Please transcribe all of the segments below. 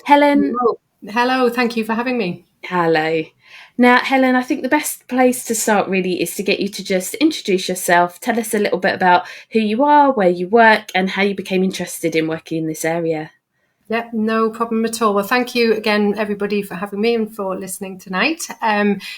Helen, Hello. Hello, thank you for having me. hello. Now, Helen, I think the best place to start really is to get you to just introduce yourself, tell us a little bit about who you are, where you work, and how you became interested in working in this area. Yep, no problem at all. Well, thank you again, everybody, for having me and for listening tonight.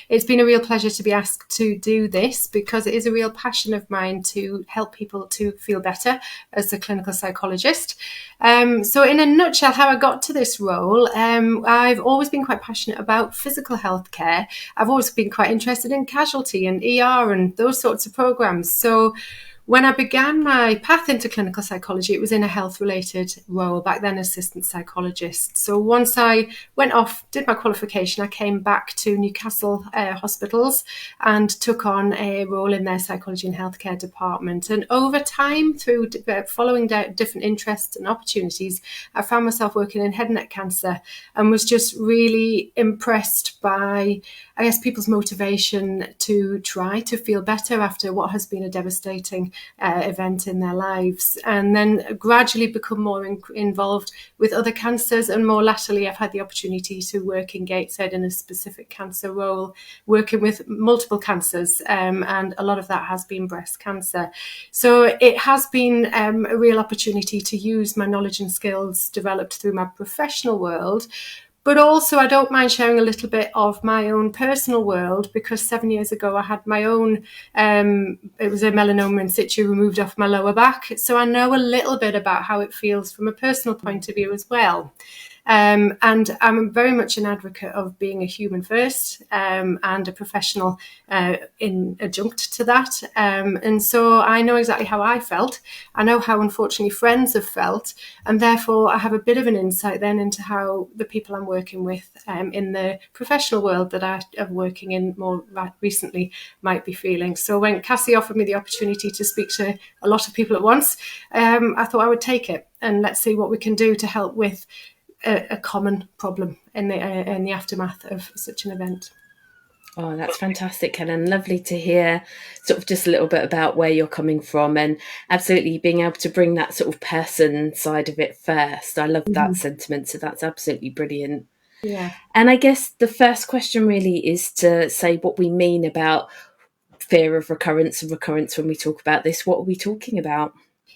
It's been a real pleasure to be asked to do this because it is a real passion of mine to help people to feel better as a clinical psychologist. So, in a nutshell, how I got to this role, I've always been quite passionate about physical health care. I've always been quite interested in casualty and ER and those sorts of programs. So, when I began my path into clinical psychology, it was in a health related role, back then assistant psychologist. So once I went off, did my qualification, I came back to Newcastle hospitals and took on a role in their psychology and healthcare department. And over time, through following different interests and opportunities, I found myself working in head and neck cancer and was just really impressed by, I guess, people's motivation to try to feel better after what has been a devastating event in their lives, and then gradually become more involved with other cancers. And more latterly, I've had the opportunity to work in Gateshead in a specific cancer role, working with multiple cancers, and a lot of that has been breast cancer. So it has been a real opportunity to use my knowledge and skills developed through my professional world. But also, I don't mind sharing a little bit of my own personal world because 7 years ago I had my own, it was a melanoma in situ removed off my lower back. So I know a little bit about how it feels from a personal point of view as well. And I'm very much an advocate of being a human first, and a professional in adjunct to that. And so I know exactly how I felt. I know how, unfortunately, friends have felt. And therefore, I have a bit of an insight then into how the people I'm working with in the professional world that I am working in more recently might be feeling. So when Cassie offered me the opportunity to speak to a lot of people at once, I thought I would take it. And let's see what we can do to help with a common problem in the aftermath of such an event. Oh, that's fantastic, Helen. Lovely to hear sort of just a little bit about where you're coming from and absolutely being able to bring that sort of person side of it first. I love that Mm-hmm. sentiment. So that's absolutely brilliant. Yeah. And I guess the first question really is to say what we mean about fear of recurrence and recurrence when we talk about this. What are we talking about?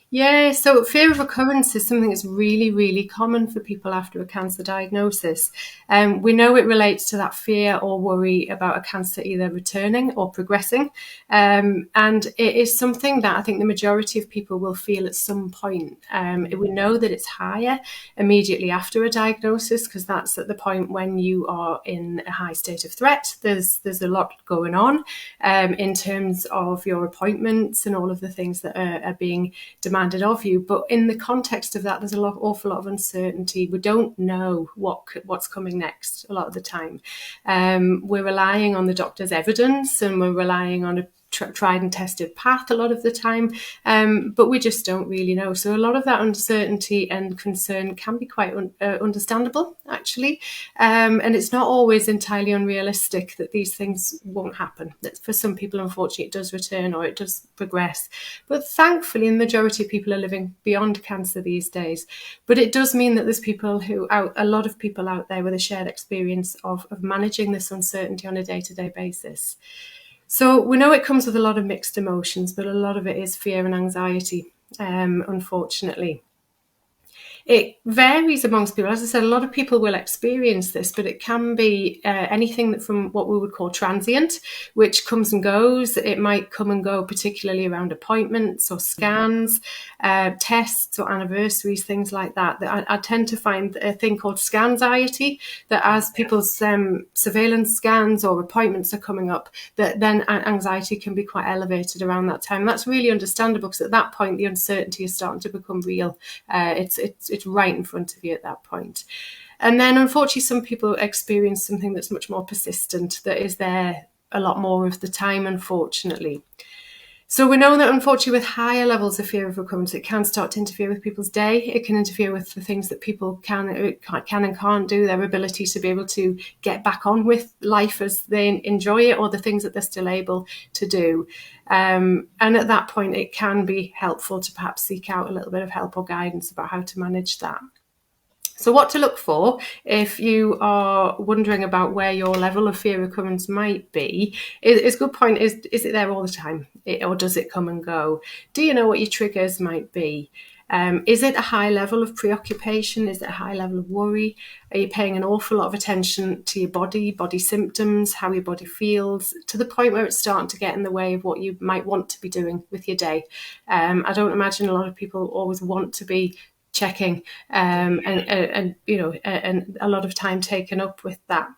Yeah, so fear of recurrence is something that's really, really common for people after a cancer diagnosis. We know it relates to that fear or worry about a cancer either returning or progressing. And it is something that I think the majority of people will feel at some point. We know that it's higher immediately after a diagnosis because that's at the point when you are in a high state of threat. There's a lot going on in terms of your appointments and all of the things that are being demanded of you. But in the context of that, there's awful lot of uncertainty. We don't know what's coming next a lot of the time. We're relying on the doctor's evidence and we're relying on a tried and tested path a lot of the time, but we just don't really know. So a lot of that uncertainty and concern can be quite understandable, actually, and it's not always entirely unrealistic that these things won't happen. For some people, unfortunately, it does return or it does progress, but thankfully, the majority of people are living beyond cancer these days. But it does mean that there's a lot of people out there with a shared experience of managing this uncertainty on a day-to-day basis. So we know it comes with a lot of mixed emotions, but a lot of it is fear and anxiety, unfortunately. It varies amongst people. As I said, a lot of people will experience this, but it can be anything that from what we would call transient, which comes and goes. It might come and go, particularly around appointments or scans, tests or anniversaries, things like that. I tend to find a thing called scanxiety, that as people's surveillance scans or appointments are coming up, that then anxiety can be quite elevated around that time. And that's really understandable because at that point, the uncertainty is starting to become real. It's right in front of you at that point. And then, unfortunately, some people experience something that's much more persistent, that is there a lot more of the time, unfortunately. So we know that, unfortunately, with higher levels of fear of recurrence, it can start to interfere with people's day. It can interfere with the things that people can and can't do, their ability to be able to get back on with life as they enjoy it, or the things that they're still able to do. And at that point, it can be helpful to perhaps seek out a little bit of help or guidance about how to manage that. So what to look for if you are wondering about where your level of fear recurrence might be is a good point. Is it there all the time, or does it come and go? Do you know what your triggers might be? Is it a high level of preoccupation? Is it a high level of worry? Are you paying an awful lot of attention to your body symptoms, how your body feels, to the point where it's starting to get in the way of what you might want to be doing with your day? I don't imagine a lot of people always want to be checking, and a lot of time taken up with that.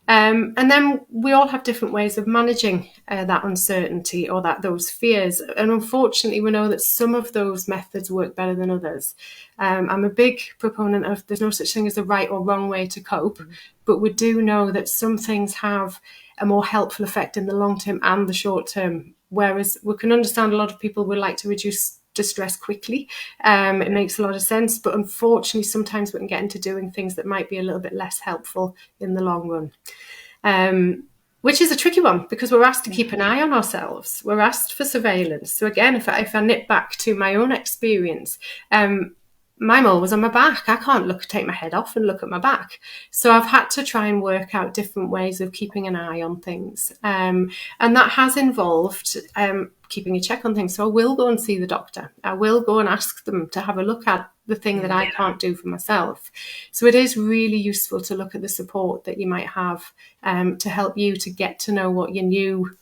And then we all have different ways of managing that uncertainty or those fears. And unfortunately, we know that some of those methods work better than others. I'm a big proponent of there's no such thing as a right or wrong way to cope, but we do know that some things have a more helpful effect in the long term and the short term. Whereas we can understand a lot of people would like to reduce distress quickly. It makes a lot of sense, but unfortunately, sometimes we can get into doing things that might be a little bit less helpful in the long run. Which is a tricky one because we're asked to keep an eye on ourselves. We're asked for surveillance. So again, if I nip back to my own experience, my mole was on my back. I can't take my head off and look at my back. So I've had to try and work out different ways of keeping an eye on things. And that has involved keeping a check on things. So I will go and see the doctor. I will go and ask them to have a look at the thing that I can't do for myself. So it is really useful to look at the support that you might have to help you to get to know what your new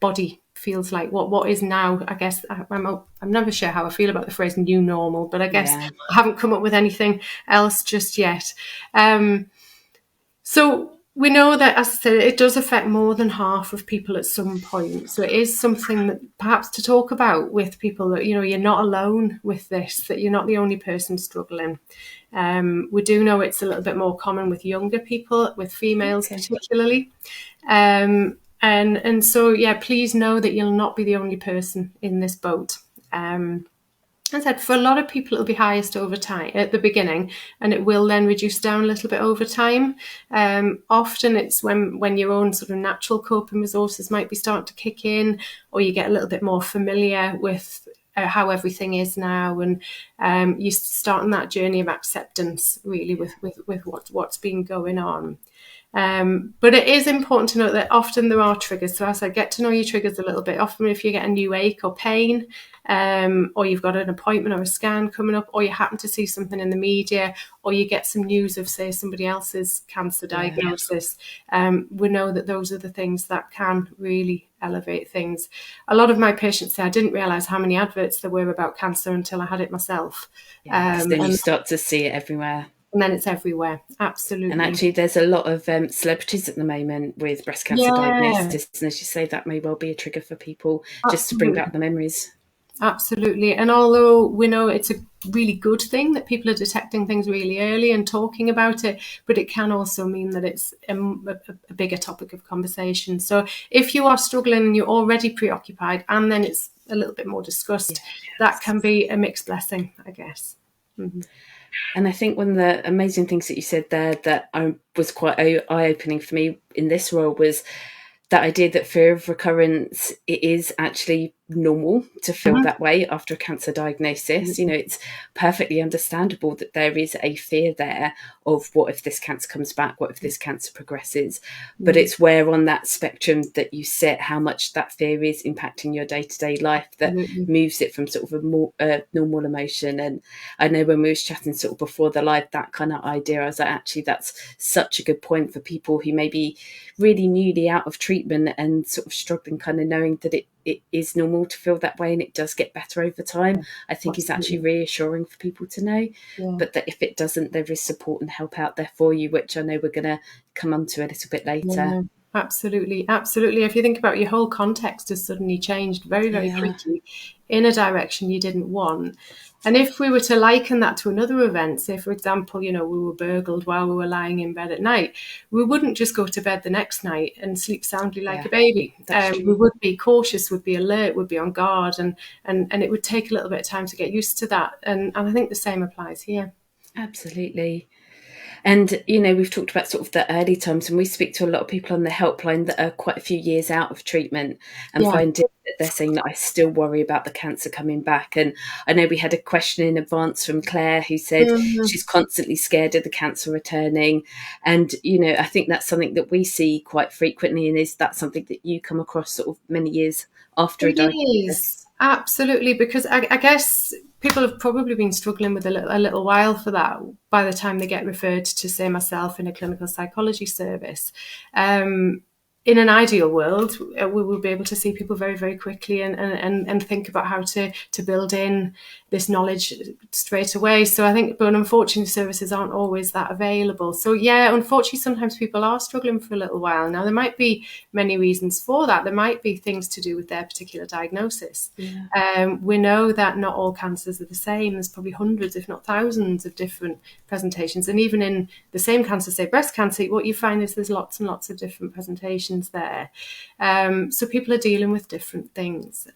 body feels like, what is now, I guess. I'm never sure how I feel about the phrase new normal, but I guess I haven't come up with anything else just yet. So we know that, as I said, it does affect more than half of people at some point. So it is something that perhaps to talk about with people, that, you're not alone with this, that you're not the only person struggling. We do know it's a little bit more common with younger people, with females particularly. And so, please know that you'll not be the only person in this boat. As I said, for a lot of people, it'll be highest over time at the beginning, and it will then reduce down a little bit over time. Often it's when your own sort of natural coping resources might be starting to kick in, or you get a little bit more familiar with how everything is now, and you start on that journey of acceptance, really, with what's been going on. But it is important to note that often there are triggers. So as I get to know your triggers a little bit, often if you get a new ache or pain, or you've got an appointment or a scan coming up, or you happen to see something in the media, or you get some news of, say, somebody else's cancer diagnosis, we know that those are the things that can really elevate things. A lot of my patients say, I didn't realise how many adverts there were about cancer until I had it myself. Then you start to see it everywhere. And then it's everywhere, absolutely. And actually, there's a lot of celebrities at the moment with breast cancer diagnosis. And as you say, that may well be a trigger for people, just to bring back the memories. Absolutely. And although we know it's a really good thing that people are detecting things really early and talking about it, but it can also mean that it's a bigger topic of conversation. So if you are struggling and you're already preoccupied and then it's a little bit more discussed, that can be a mixed blessing, I guess. Mm-hmm. And I think one of the amazing things that you said there that was quite eye-opening for me in this role was that idea that fear of recurrence, it is actually normal to feel that way after a cancer diagnosis. It's perfectly understandable that there is a fear there of what if this cancer comes back, what if this cancer progresses, but it's where on that spectrum that you sit, how much that fear is impacting your day-to-day life that moves it from sort of a more normal emotion. And I know when we was chatting sort of before the live, that kind of idea, I was like, actually, that's such a good point for people who may be really newly out of treatment and sort of struggling, kind of knowing that it is normal to feel that way and it does get better over time. I think it's actually reassuring for people to know, but that if it doesn't, there is support and help out there for you, which I know we're going to come on to a little bit later. Absolutely. If you think about, your whole context has suddenly changed very, very quickly in a direction you didn't want. And if we were to liken that to another event, say, for example, we were burgled while we were lying in bed at night, we wouldn't just go to bed the next night and sleep soundly like a baby. We would be cautious, would be alert, would be on guard, and it would take a little bit of time to get used to that. And I think the same applies here. Absolutely. And, we've talked about sort of the early times, and we speak to a lot of people on the helpline that are quite a few years out of treatment and Yeah. finding that they're saying that I still worry about the cancer coming back. And I know we had a question in advance from Claire who said Mm. she's constantly scared of the cancer returning. And, I think that's something that we see quite frequently. And is that something that you come across sort of many years after a It diagnosis? is, absolutely, because I guess people have probably been struggling with a little while for that by the time they get referred to, say, myself in a clinical psychology service. Um, in an ideal world, we will be able to see people very, very quickly and think about how to build in this knowledge straight away. So I think, but unfortunately, services aren't always that available. So yeah, unfortunately, sometimes people are struggling for a little while. Now, there might be many reasons for that. There might be things to do with their particular diagnosis. Yeah. We know that not all cancers are the same. There's probably hundreds, if not thousands, of different presentations. And even in the same cancer, say breast cancer, what you find is there's lots and lots of different presentations there. So people are dealing with different things.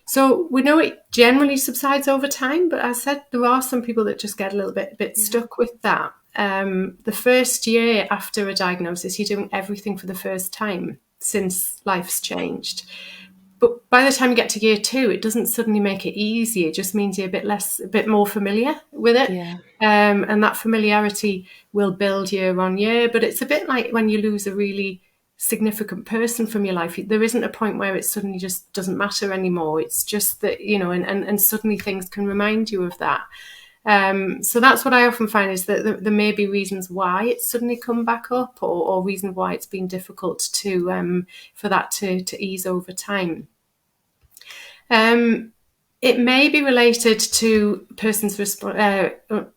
So we know it generally subsides over time, but as I said, there are some people that just get a little bit Yeah. stuck with that. The first year after a diagnosis, you're doing everything for the first time since life's changed. But by the time you get to year 2, it doesn't suddenly make it easy. It just means you're a bit more familiar with it. Yeah. And that familiarity will build year on year. But it's a bit like when you lose a really significant person from your life. There isn't a point where it suddenly just doesn't matter anymore. It's just that, and suddenly things can remind you of that. So that's what I often find, is that there may be reasons why it's suddenly come back up, or reasons why it's been difficult for that to ease over time. It may be related to a person's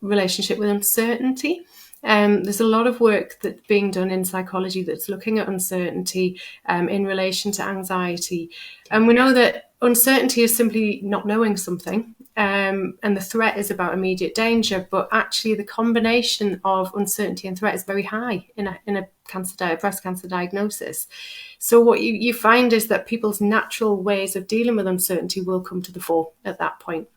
relationship with uncertainty. There's a lot of work that's being done in psychology that's looking at uncertainty in relation to anxiety. And we know that uncertainty is simply not knowing something, and the threat is about immediate danger. But actually, the combination of uncertainty and threat is very high in a breast cancer diagnosis. So what you find is that people's natural ways of dealing with uncertainty will come to the fore at that point.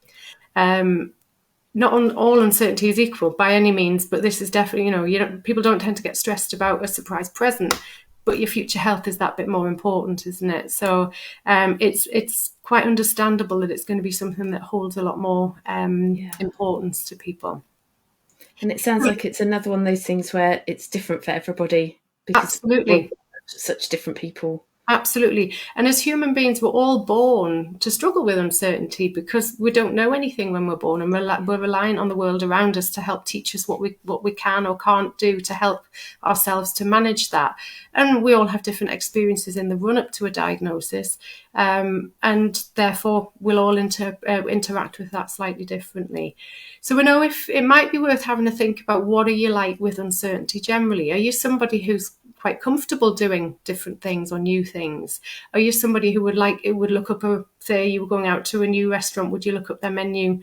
Not all uncertainty is equal by any means, but this is definitely, people don't tend to get stressed about a surprise present, but your future health is that bit more important, isn't it? So it's quite understandable that it's going to be something that holds a lot more Yeah. importance to people. And it sounds like it's another one of those things where it's different for everybody because we're Absolutely. such different people. Absolutely. And as human beings, we're all born to struggle with uncertainty because we don't know anything when we're born, and we're reliant on the world around us to help teach us what we can or can't do to help ourselves to manage that. And we all have different experiences in the run up to a diagnosis, and therefore we'll all interact with that slightly differently. So we know if it might be worth having a think about, what are you like with uncertainty generally? Are you somebody who's quite comfortable doing different things or new things? Are you somebody who would look up say you were going out to a new restaurant, would you look up their menu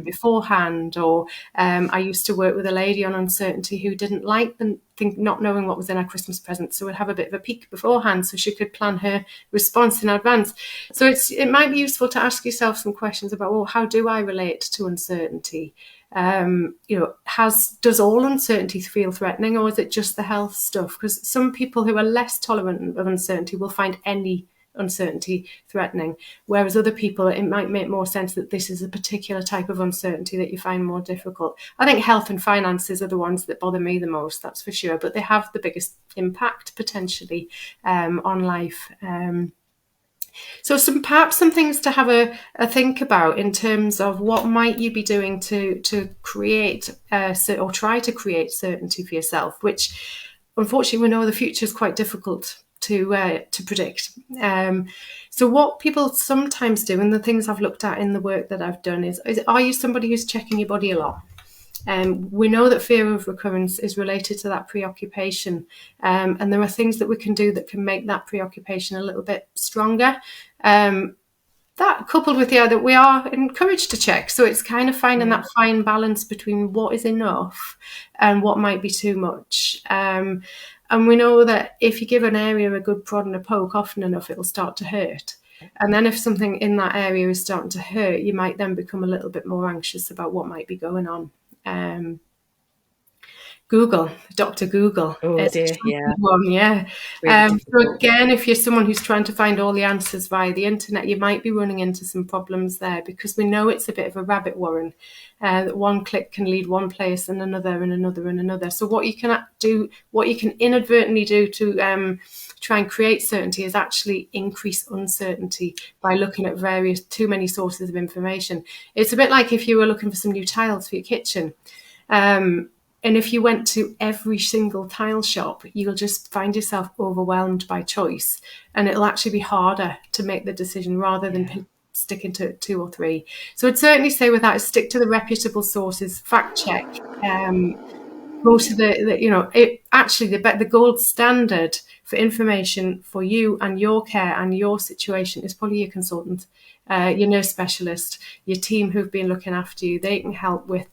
beforehand? Or I used to work with a lady on uncertainty who didn't like not knowing what was in her Christmas present, so would have a bit of a peek beforehand so she could plan her response in advance. So it might be useful to ask yourself some questions about, well, how do I relate to uncertainty? Does all uncertainty feel threatening, or is it just the health stuff? Because some people who are less tolerant of uncertainty will find any uncertainty threatening, whereas other people, it might make more sense that this is a particular type of uncertainty that you find more difficult. I think health and finances are the ones that bother me the most, that's for sure, but they have the biggest impact potentially on life. So perhaps some things to have a think about in terms of what might you be doing to create or try to create certainty for yourself, which unfortunately we know the future is quite difficult to predict. So what people sometimes do, and the things I've looked at in the work that I've done, is are you somebody who's checking your body a lot? We know that fear of recurrence is related to that preoccupation, and there are things that we can do that can make that preoccupation a little bit stronger. That coupled with that we are encouraged to check, so it's kind of finding that fine balance between what is enough and what might be too much. And we know that if you give an area a good prod and a poke often enough, it'll start to hurt. And then if something in that area is starting to hurt, you might then become a little bit more anxious about what might be going on. Google, Dr. Google. Oh It's a dear, tricky yeah, one, yeah. really So difficult. again, if you're someone who's trying to find all the answers via the internet, you might be running into some problems there, because we know it's a bit of a rabbit warren. That one click can lead one place and another and another and another. So what you can do, what you can inadvertently do to try and create certainty, is actually increase uncertainty by looking at too many sources of information. It's a bit like if you were looking for some new tiles for your kitchen. And if you went to every single tile shop, you'll just find yourself overwhelmed by choice, and it'll actually be harder to make the decision rather than sticking to two or three. So I'd certainly say with that, stick to the reputable sources, fact check, go to the gold standard for information for you and your care and your situation is probably your consultant, your nurse specialist, your team who've been looking after you. They can help with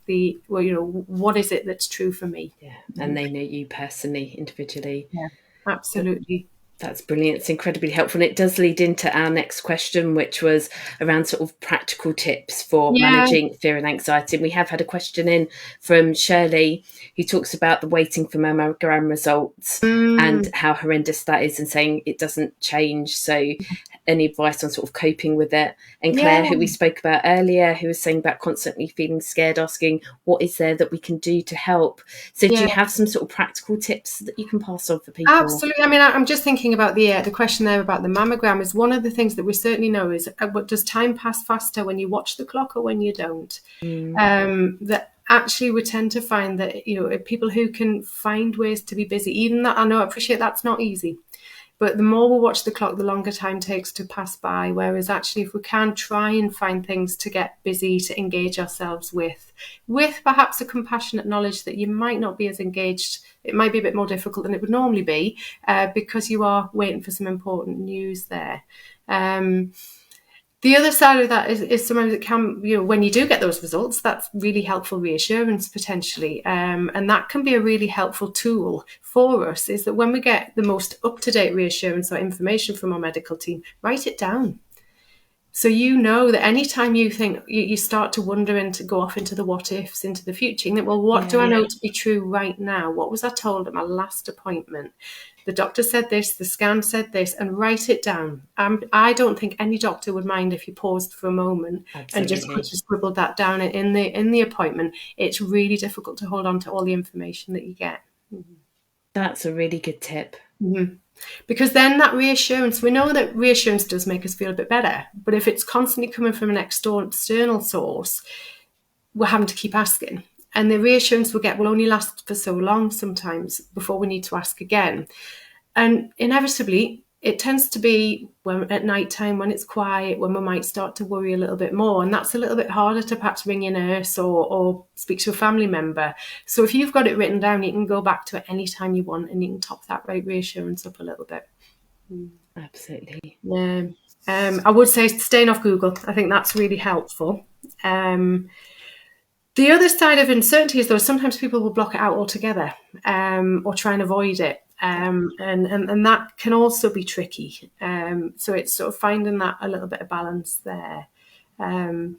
what is it that's true for me? Yeah, and they know you personally, individually. Yeah, absolutely. That's brilliant. It's incredibly helpful. And it does lead into our next question, which was around sort of practical tips for Yeah. managing fear and anxiety. And we have had a question in from Shirley, who talks about the waiting for mammogram results and how horrendous that is, and saying it doesn't change. So any advice on sort of coping with it? And Claire, Yeah. who we spoke about earlier, who was saying about constantly feeling scared, asking what is there that we can do to help. So do Yeah. you have some sort of practical tips that you can pass on for people? Absolutely. I mean, I'm just thinking about the question there about the mammogram. Is one of the things that we certainly know is does time pass faster when you watch the clock or when you don't? That actually we tend to find that people who can find ways to be busy, even that, I appreciate that's not easy. But the more we watch the clock, the longer time takes to pass by. Whereas actually, if we can try and find things to get busy, to engage ourselves with perhaps a compassionate knowledge that you might not be as engaged, it might be a bit more difficult than it would normally be, because you are waiting for some important news there. The other side of that is sometimes it can, when you do get those results, that's really helpful reassurance potentially. And that can be a really helpful tool for us, is that when we get the most up-to-date reassurance or information from our medical team, write it down. So that anytime you think, you start to wonder and to go off into the what ifs, into the future, you think, well, what do I know to be true right now? What was I told at my last appointment? The doctor said this, the scan said this, and write it down. I don't think any doctor would mind if you paused for a moment and just scribbled that down in the appointment. It's really difficult to hold on to all the information that you get. That's a really good tip. Mm-hmm. Because then that reassurance, we know that reassurance does make us feel a bit better, but if it's constantly coming from an external source, we're having to keep asking. And the reassurance we'll get will only last for so long sometimes before we need to ask again. And inevitably, it tends to be at night time, when it's quiet, when we might start to worry a little bit more. And that's a little bit harder to perhaps ring your nurse or speak to a family member. So if you've got it written down, you can go back to it any time you want, and you can top that reassurance up a little bit. Absolutely. Yeah. I would say staying off Google. I think that's really helpful. The other side of uncertainty is, though, sometimes people will block it out altogether, or try and avoid it. And that can also be tricky. So it's sort of finding that a little bit of balance there. And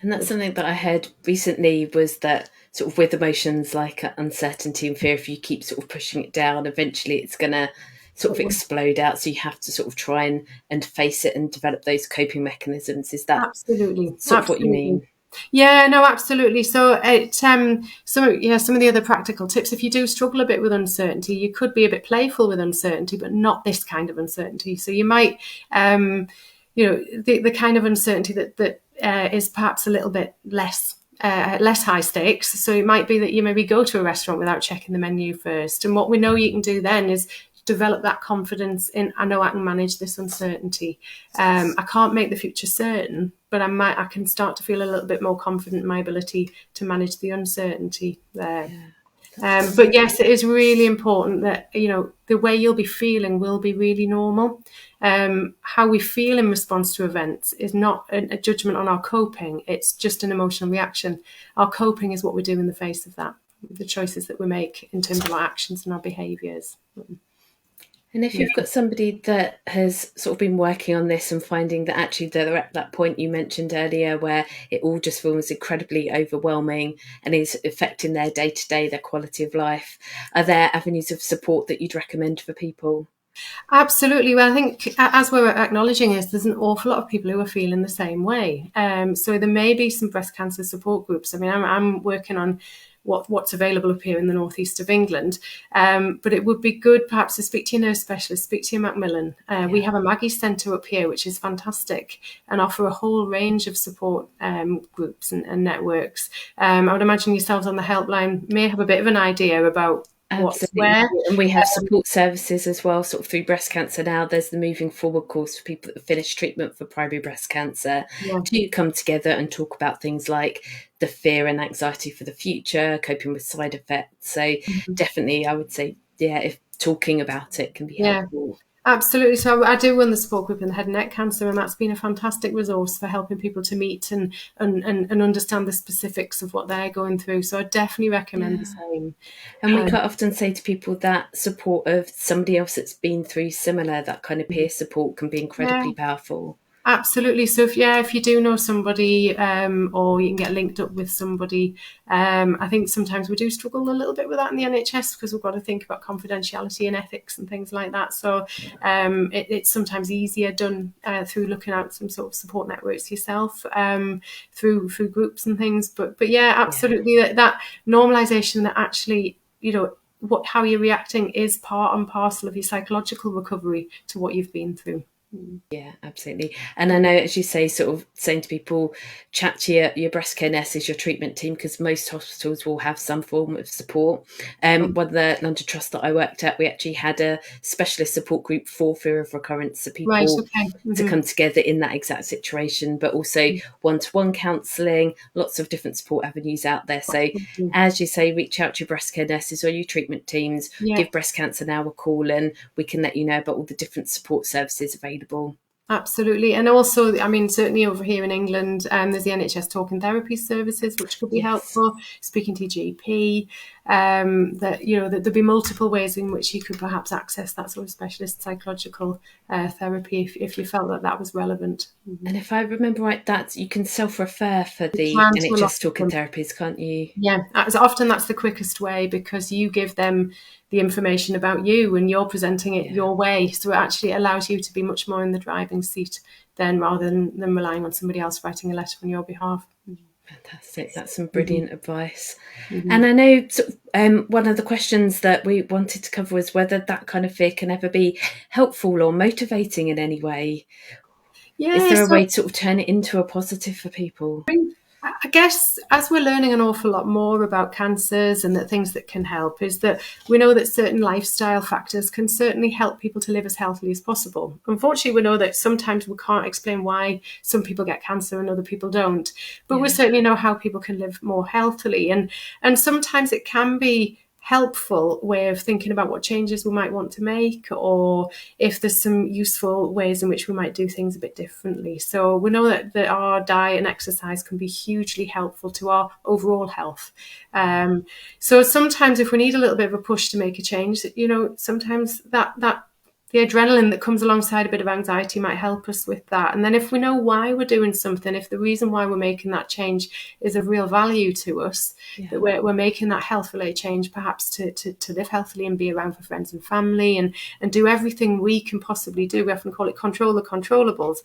that's something that I heard recently, was that sort of with emotions like uncertainty and fear, if you keep sort of pushing it down, eventually it's going to sort of explode out. So you have to sort of try and face it and develop those coping mechanisms. Is that absolutely what you mean? Yeah, no, absolutely. So some of the other practical tips, if you do struggle a bit with uncertainty, you could be a bit playful with uncertainty, but not this kind of uncertainty. So you might, the kind of uncertainty that is perhaps a little bit less high stakes. So it might be that you maybe go to a restaurant without checking the menu first. And what we know you can do then is develop that confidence in, I know I can manage this uncertainty. I can't make the future certain, but I can start to feel a little bit more confident in my ability to manage the uncertainty there. But yes, it is really important that, the way you'll be feeling will be really normal. How we feel in response to events is not a judgment on our coping. It's just an emotional reaction. Our coping is what we do in the face of that, the choices that we make in terms of our actions and our behaviours. And if Yeah. you've got somebody that has sort of been working on this and finding that actually they're at that point you mentioned earlier where it all just feels incredibly overwhelming and is affecting their day to day, their quality of life, are there avenues of support that you'd recommend for people? Absolutely. Well, I think as we're acknowledging is there's an awful lot of people who are feeling the same way. So there may be some breast cancer support groups. I mean, I'm working on what's available up here in the northeast of England, but it would be good perhaps to speak to your nurse specialist, speak to your Macmillan. We Yeah, have a Maggie Centre up here, which is fantastic and offer a whole range of support groups and networks. I would imagine yourselves on the helpline may have a bit of an idea about what's absolutely. where. And we have support services as well, sort of through breast cancer now. There's the moving forward course for people that have finished treatment for primary breast cancer Yeah. to come together and talk about things like the fear and anxiety for the future, coping with side effects. So definitely I would say, yeah, if talking about it can be Yeah. helpful. Absolutely. So I do run the support group in the head and neck cancer, and that's been a fantastic resource for helping people to meet and understand the specifics of what they're going through. So I definitely recommend the Yeah. same. And we Um, quite often say to people that support of somebody else that's been through similar, that kind of peer support can be yeah, incredibly powerful. absolutely. So if you do know somebody, or you can get linked up with somebody, I think sometimes we do struggle a little bit with that in the NHS because we've got to think about confidentiality and ethics and things like that. So it's sometimes easier done through looking out some sort of support networks yourself, through groups and things. But yeah, Yeah. absolutely that normalization that actually, how you're reacting is part and parcel of your psychological recovery to what you've been through. Yeah, absolutely. And I know, as you say, sort of saying to people, chat to your breast care nurse as your treatment team, because most hospitals will have some form of support. One of the London Trust that I worked at, we actually had a specialist support group for fear of recurrence, so Right. people Okay. to come together in that exact situation, but also one-to-one counselling, lots of different support avenues out there. So Mhm. as you say, reach out to your breast care nurses or your treatment teams, Yeah. give Breast Cancer Now a call, and we can let you know about all the different support services available. Absolutely. And also, I mean, certainly over here in England, there's the NHS talking therapy services, which could be Yes. helpful, speaking to your GP, that there'd be multiple ways in which you could perhaps access that sort of specialist psychological therapy if you felt that that was relevant. And if I remember right, that you can self-refer for You the can to a lot NHS of talking them. therapies, can't you? Yeah, as often that's the quickest way because you give them the information about you and you're presenting it Yeah. your way. So it actually allows you to be much more in the driving seat then rather than relying on somebody else writing a letter on your behalf. Fantastic. That's some Mm-hmm. brilliant advice. Mm-hmm. And I know one of the questions that we wanted to cover was whether that kind of fear can ever be helpful or motivating in any way. Is Yeah, there a so way to sort of turn it into a positive for people? I guess as we're learning an awful lot more about cancers and the things that can help, is that we know that certain lifestyle factors can certainly help people to live as healthily as possible. Unfortunately, we know that sometimes we can't explain why some people get cancer and other people don't, but we Yeah. certainly know how people can live more healthily. And sometimes it can be helpful way of thinking about what changes we might want to make or if there's some useful ways in which we might do things a bit differently. So we know that our diet and exercise can be hugely helpful to our overall health. So sometimes if we need a little bit of a push to make a change, sometimes that the adrenaline that comes alongside a bit of anxiety might help us with that. And then if we know why we're doing something, if the reason why we're making that change is of real value to us, Yeah. that we're making that health related change perhaps to live healthily and be around for friends and family and do everything we can possibly do, we often call it control the controllables,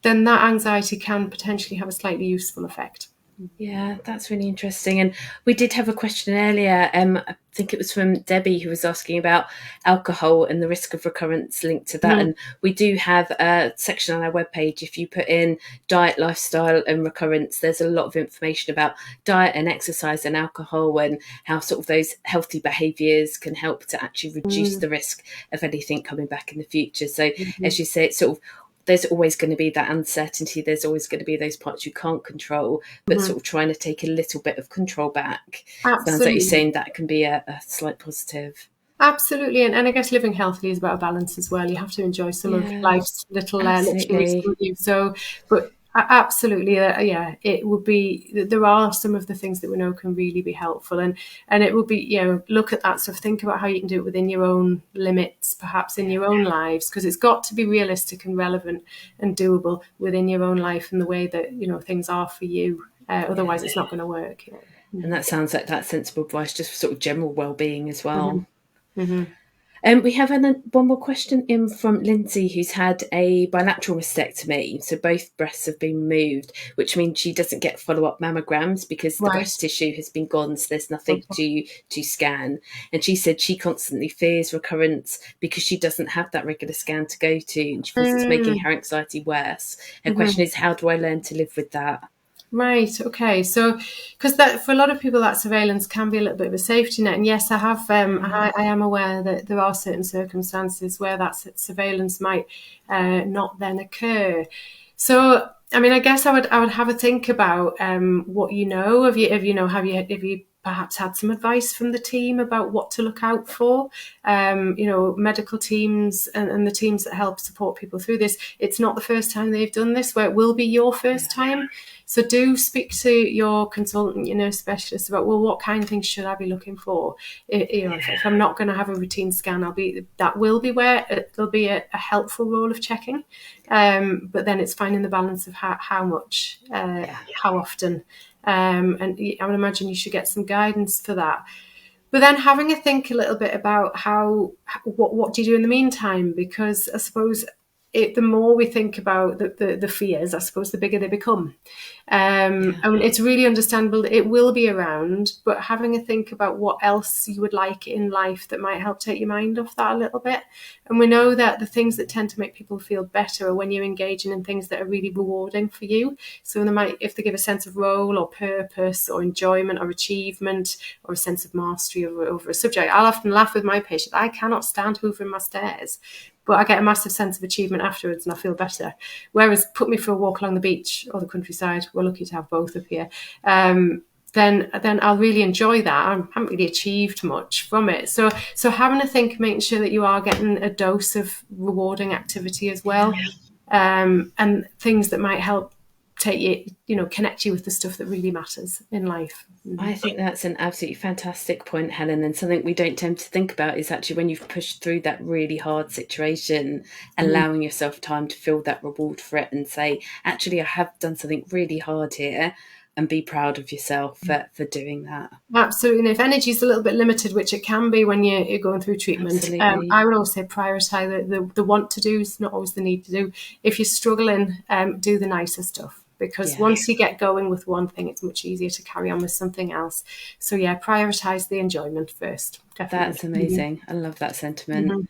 then that anxiety can potentially have a slightly useful effect. Yeah, that's really interesting. And we did have a question earlier. I think it was from Debbie who was asking about alcohol and the risk of recurrence linked to that. Mm. And we do have a section on our webpage. If you put in diet, lifestyle, and recurrence, there's a lot of information about diet and exercise and alcohol and how sort of those healthy behaviours can help to actually reduce Mm. the risk of anything coming back in the future. So, Mm-hmm. as you say, it's sort of there's always going to be that uncertainty. There's always going to be those parts you can't control, but Mm-hmm. sort of trying to take a little bit of control back. Sounds like you're Absolutely. saying that can be a slight positive. Absolutely, and I guess living healthily is about a balance as well. You have to enjoy some of Yeah, life's little luxuries, absolutely. don't you? So, but Absolutely, yeah. It would be. There are some of the things that we know can really be helpful, and it would be, look at that stuff. Think about how you can do it within your own limits, perhaps in your own lives, because it's got to be realistic and relevant and doable within your own life and the way that things are for you. Otherwise, it's not going to work. And that sounds like that sensible advice, just for sort of general well-being as Mm-hmm. well. Mm-hmm. We have one more question in from Lindsay, who's had a bilateral mastectomy. So both breasts have been removed, which means she doesn't get follow-up mammograms because the Right. breast tissue has been gone, so there's nothing Okay. to scan. And she said she constantly fears recurrence because she doesn't have that regular scan to go to, and she feels it's making her anxiety worse. Her question is, how do I learn to live with that? Right. Okay. So, because that for a lot of people, that surveillance can be a little bit of a safety net. And yes, I have. I am aware that there are certain circumstances where that surveillance might not then occur. So, I mean, I guess I would have a think about what you know. Have you perhaps had some advice from the team about what to look out for? Medical teams and the teams that help support people through this. It's not the first time they've done this, where it will be your first time. So do speak to your consultant, nurse specialist about, well, what kind of things should I be looking for? If I'm not going to have a routine scan, that will be where there'll be a helpful role of checking. But then it's finding the balance of how much, how often. And I would imagine you should get some guidance for that. But then having a think a little bit about what do you do in the meantime? Because I suppose the more we think about the fears, I suppose the bigger they become. I mean, it's really understandable that it will be around, but having a think about what else you would like in life that might help take your mind off that a little bit. And we know that the things that tend to make people feel better are when you're engaging in things that are really rewarding for you. So if they give a sense of role or purpose or enjoyment or achievement or a sense of mastery over a subject. I'll often laugh with my patients. I cannot stand hoovering my stairs, but I get a massive sense of achievement afterwards and I feel better. Whereas put me for a walk along the beach or the countryside, we're lucky to have both up here, then I'll really enjoy that. I haven't really achieved much from it. So having a think, making sure that you are getting a dose of rewarding activity as well, and things that might help take you, connect you with the stuff that really matters in life. I think that's an absolutely fantastic point, Helen, and something we don't tend to think about is actually when you've pushed through that really hard situation, allowing yourself time to feel that reward for it and say, actually, I have done something really hard here, and be proud of yourself for doing that. Absolutely. And if energy is a little bit limited, which it can be when you're going through treatment, Absolutely. I would always say prioritise the want to do, not always the need to do. If you're struggling, do the nicer stuff. Because once you get going with one thing, it's much easier to carry on with something else. So yeah, prioritise the enjoyment first. Definitely. That's amazing. I love that sentiment.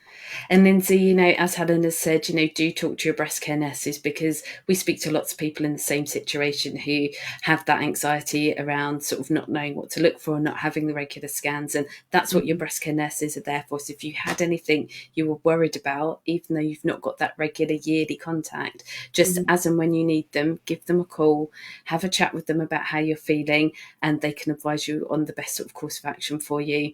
And Lindsay, as Helen has said, do talk to your breast care nurses, because we speak to lots of people in the same situation who have that anxiety around sort of not knowing what to look for and not having the regular scans. And that's what your breast care nurses are there for. So if you had anything you were worried about, even though you've not got that regular yearly contact, just as and when you need them, give them a call, have a chat with them about how you're feeling, and they can advise you on the best sort of course of action for you.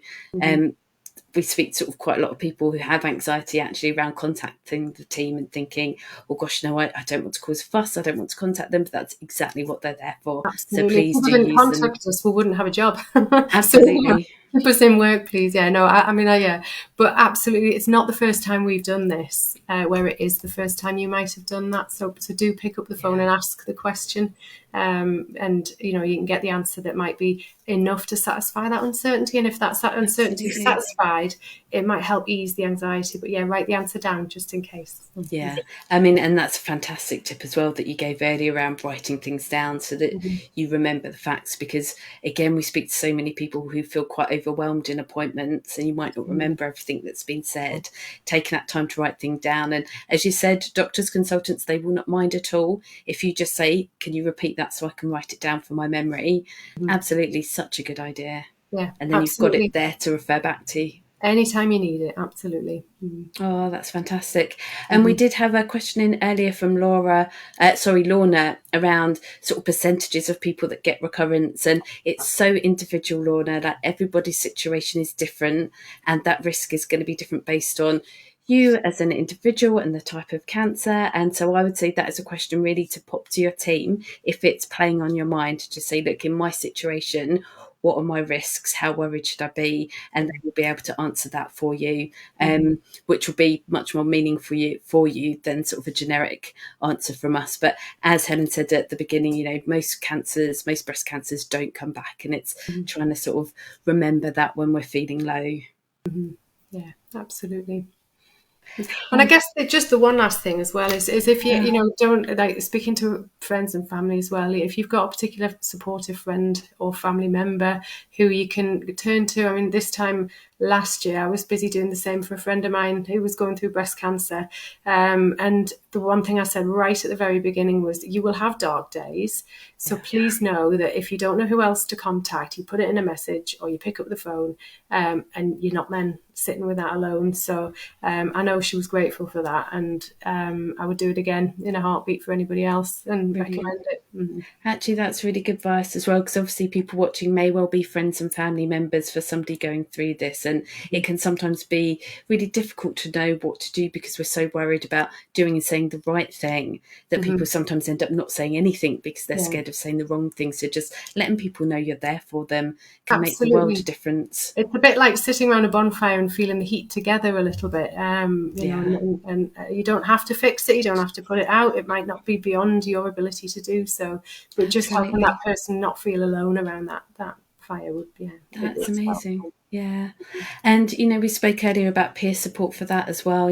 We speak to sort of quite a lot of people who have anxiety actually around contacting the team and thinking, oh gosh, no, I don't want to cause a fuss, I don't want to contact them, but that's exactly what they're there for. Absolutely. So please If do people didn't use them. contact us, we wouldn't have a job. Absolutely. Keep us in work, please. Yeah, no, yeah. But absolutely, it's not the first time we've done this, where it is the first time you might have done that. So do pick up the phone and ask the question. And, you can get the answer that might be enough to satisfy that uncertainty. And if that uncertainty is satisfied, it might help ease the anxiety. But yeah, write the answer down just in case. Yeah, I mean, and that's a fantastic tip as well that you gave earlier around writing things down so that you remember the facts, because again, we speak to so many people who feel quite overwhelmed in appointments and you might not remember everything that's been said. Taking that time to write things down, and as you said, doctors, consultants, they will not mind at all if you just say, can you repeat that so I can write it down for my memory? Absolutely, such a good idea. Yeah, and then absolutely. You've got it there to refer back to. Anytime you need it, absolutely. Oh, that's fantastic. And we did have a question in earlier from Lorna, around sort of percentages of people that get recurrence. And it's so individual, Lorna, that everybody's situation is different and that risk is going to be different based on you as an individual and the type of cancer. And so I would say that is a question really to pop to your team if it's playing on your mind, to just say, look, in my situation, what are my risks? How worried should I be? And they will be able to answer that for you, which will be much more meaningful for you than sort of a generic answer from us. But as Helen said at the beginning, most breast cancers don't come back, and it's trying to sort of remember that when we're feeling low. Yeah, absolutely. And I guess just the one last thing as well is if you don't, like, speaking to friends and family as well, if you've got a particular supportive friend or family member who you can turn to. I mean, this time last year I was busy doing the same for a friend of mine who was going through breast cancer, and the one thing I said right at the very beginning was, you will have dark days, so please know that if you don't know who else to contact, you put it in a message or you pick up the phone, and you're not then sitting with that alone. So I know she was grateful for that, and I would do it again in a heartbeat for anybody else and recommend it. Actually, that's really good advice as well, because obviously people watching may well be friends and family members for somebody going through this, and it can sometimes be really difficult to know what to do because we're so worried about doing and saying the right thing that people sometimes end up not saying anything because they're scared of saying the wrong thing. So just letting people know you're there for them can make the world a Absolutely. difference. It's a bit like sitting around a bonfire and feeling the heat together a little bit. And you don't have to fix it. You don't have to put it out. It might not be beyond your ability to do so, but just helping that Absolutely. person not feel alone around that fire would be. That's It's amazing. helpful. Yeah. And, we spoke earlier about peer support for that as well,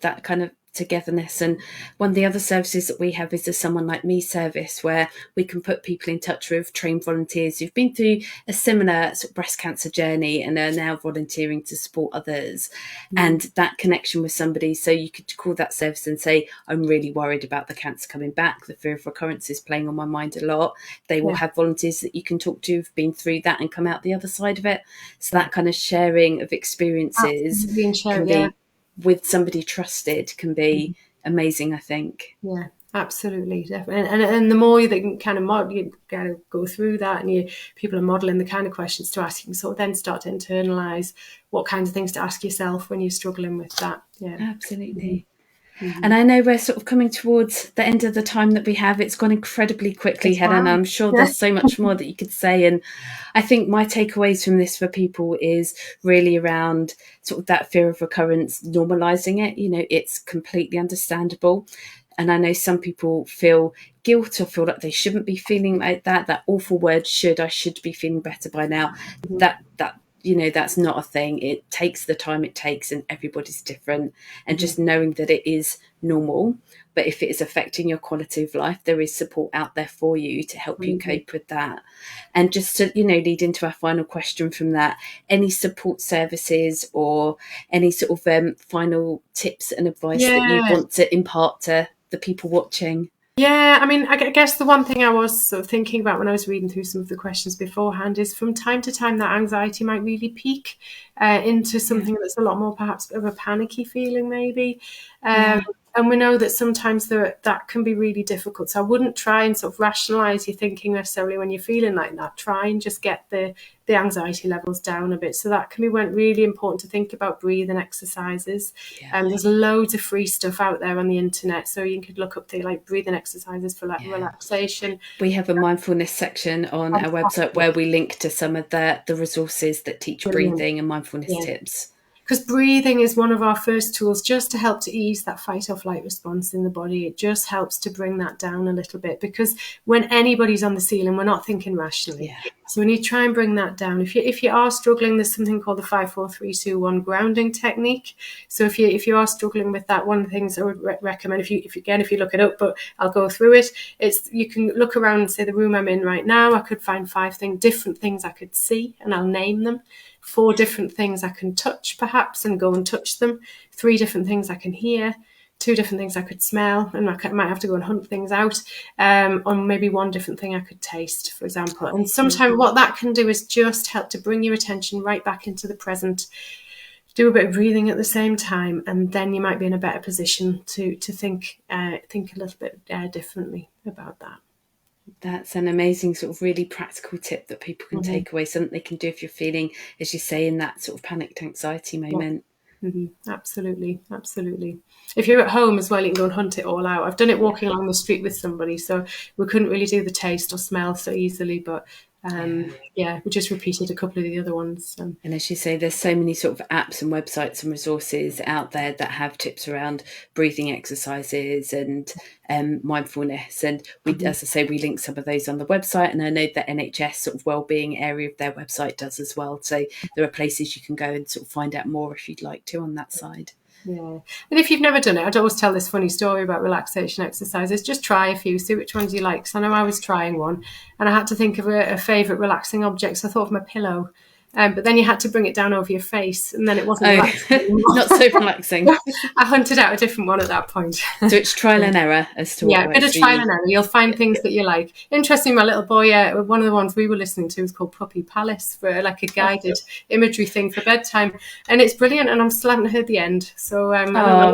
that kind of togetherness. And one of the other services that we have is the Someone Like Me service, where we can put people in touch with trained volunteers who've been through a similar sort of breast cancer journey and are now volunteering to support others. And that connection with somebody, so you could call that service and say, I'm really worried about the cancer coming back. The fear of recurrence is playing on my mind a lot. They will Yeah, have volunteers that you can talk to who've been through that and come out the other side of it. So that kind of sharing of experiences absolutely. And can share, yeah. be with somebody trusted, can be amazing, I think. Yeah, absolutely, definitely. And the more that you kind of you kind of go through that, and people are modeling the kind of questions to ask, you can sort of then start to internalize what kinds of things to ask yourself when you're struggling with that. Yeah. Absolutely. And I know we're sort of coming towards the end of the time that we have. It's gone incredibly quickly, It's Helen. fine. I'm sure Yeah. there's so much more that you could say. And I think my takeaways from this for people is really around sort of that fear of recurrence, normalizing it. It's completely understandable. And I know some people feel guilt or feel like they shouldn't be feeling like that. That awful word should, I should be feeling better by now. That's not a thing. It takes the time it takes, and everybody's different. And just knowing that it is normal, but if it is affecting your quality of life, there is support out there for you to help you cope with that. And just to, lead into our final question from that, any support services or any sort of final tips and advice that you'd Yeah. want to impart to the people watching? Yeah, I mean, I guess the one thing I was sort of thinking about when I was reading through some of the questions beforehand is, from time to time, that anxiety might really peak into Yeah. something that's a lot more perhaps of a panicky feeling, maybe. Um, Yeah. and we know that sometimes that can be really difficult. So I wouldn't try and sort of rationalize your thinking necessarily when you're feeling like that. Try and just get the anxiety levels down a bit. So that can be really important to think about breathing exercises. Yeah. There's loads of free stuff out there on the internet, so you could look up the breathing exercises for Yeah. relaxation. We have a mindfulness section on our website Fantastic, where we link to some of the resources that teach brilliant. breathing and mindfulness Yeah. tips. Because breathing is one of our first tools just to help to ease that fight or flight response in the body. It just helps to bring that down a little bit, because when anybody's on the ceiling, we're not thinking rationally. Yeah. So we need to try and bring that down. If you are struggling, there's something called the 5-4-3-2-1 grounding technique. So if you are struggling with that, one of the things I would recommend, if you look it up, but I'll go through it. It's, you can look around and say, the room I'm in right now, I could find 5 different things I could see, and I'll name them. 4 different things I can touch, perhaps, and go and touch them. 3 different things I can hear. 2 different things I could smell, and I might have to go and hunt things out. Or maybe 1 different thing I could taste, for example. And sometimes what that can do is just help to bring your attention right back into the present. Do a bit of breathing at the same time, and then you might be in a better position to think a little bit differently about that. That's an amazing sort of really practical tip that people can Mm-hmm. take away, something they can do if you're feeling, as you say, in that sort of panicked anxiety Yeah. moment. Absolutely, absolutely. If you're at home as well, you can go and hunt it all out. I've done it walking along the street with somebody, so we couldn't really do the taste or smell so easily, but we just repeated a couple of the other ones. And as you say, there's so many sort of apps and websites and resources out there that have tips around breathing exercises and mindfulness. And we, as I say, we link some of those on the website. And I know that NHS sort of wellbeing area of their website does as well. So there are places you can go and sort of find out more if you'd like to on that side. Yeah. And if you've never done it, I'd always tell this funny story about relaxation exercises. Just try a few, see which ones you like. So I know I was trying one and I had to think of a favourite relaxing object. So I thought of my pillow. But then you had to bring it down over your face and then it wasn't relaxing. Not so relaxing. I hunted out a different one at that point. So it's trial and error as to what works. Yeah, a bit of trial and error. You'll find things that you like. Interesting, my little boy, one of the ones we were listening to was called Puppy Palace, for like a guided imagery thing for bedtime. And it's brilliant and I'm still haven't heard the end. So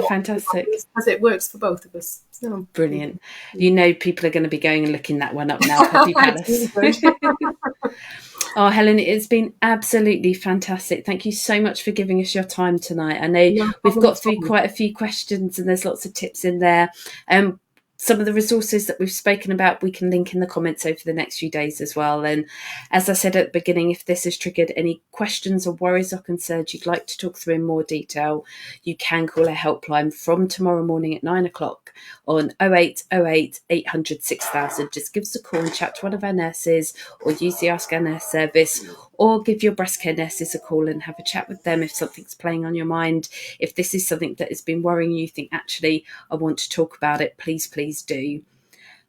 fantastic. Because it works for both of us. So. Brilliant. You know people are going to be going and looking that one up now, Puppy Palace. Oh, Helen, it's been absolutely fantastic. Thank you so much for giving us your time tonight. I know we've got through quite a few questions and there's lots of tips in there. Some of the resources that we've spoken about, we can link in the comments over the next few days as well. And as I said at the beginning, if this has triggered any questions or worries or concerns you'd like to talk through in more detail, you can call our helpline from tomorrow morning at 9 o'clock on 0808 800 6000. Just give us a call and chat to one of our nurses or use the Ask Our Nurse service, or give your breast care nurses a call and have a chat with them if something's playing on your mind. If this is something that has been worrying you, think, actually, I want to talk about it, please do.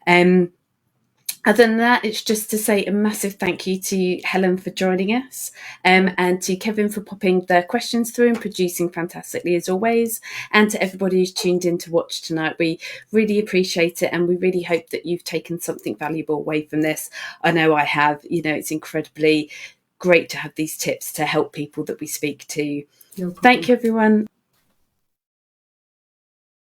Other than that, it's just to say a massive thank you to Helen for joining us, and to Kevin for popping the questions through and producing fantastically as always, and to everybody who's tuned in to watch tonight. We really appreciate it, and we really hope that you've taken something valuable away from this. I know I have. You know, it's incredibly great to have these tips to help people that we speak to. Thank you, everyone.